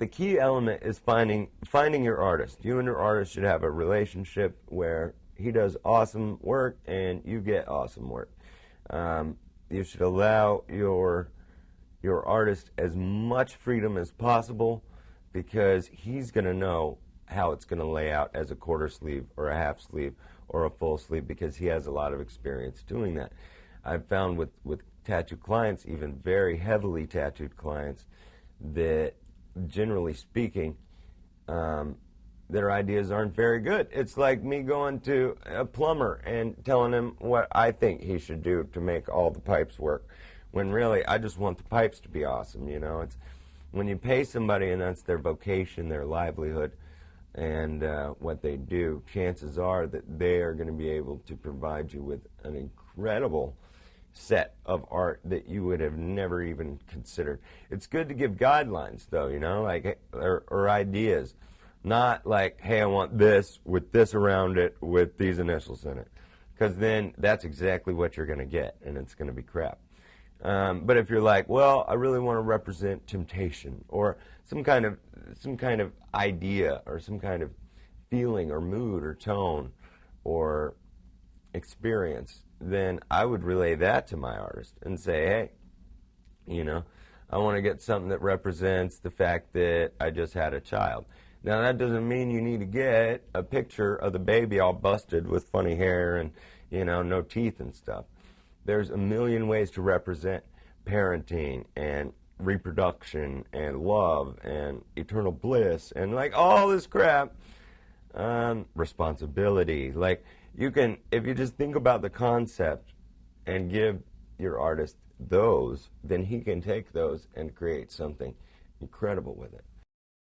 the key element is finding your artist. You and your artist should have a relationship where he does awesome work and you get awesome work. You should allow your artist as much freedom as possible, because he's going to know how it's going to lay out as a quarter sleeve or a half sleeve or a full sleeve, because he has a lot of experience doing that. I've found with tattoo clients, even very heavily tattooed clients, that generally speaking, their ideas aren't very good. It's like me going to a plumber and telling him what I think he should do to make all the pipes work, when really I just want the pipes to be awesome. You know, it's when you pay somebody and that's their vocation, their livelihood, and what they do, chances are that they are going to be able to provide you with an incredible set of art that you would have never even considered. It's good to give guidelines, though, you know, like or ideas. Not like, hey, I want this with this around it with these initials in it, because then that's exactly what you're going to get, and it's going to be crap. But if you're like, well, I really want to represent temptation or some kind of idea or some kind of feeling or mood or tone or experience, then I would relay that to my artist and say, hey, you know, I want to get something that represents the fact that I just had a child. Now, that doesn't mean you need to get a picture of the baby all busted with funny hair and, you know, no teeth and stuff. There's a million ways to represent parenting and reproduction and love and eternal bliss and, like, all this crap. Responsibility. Like, you can, if you just think about the concept and give your artist those, then he can take those and create something incredible with it.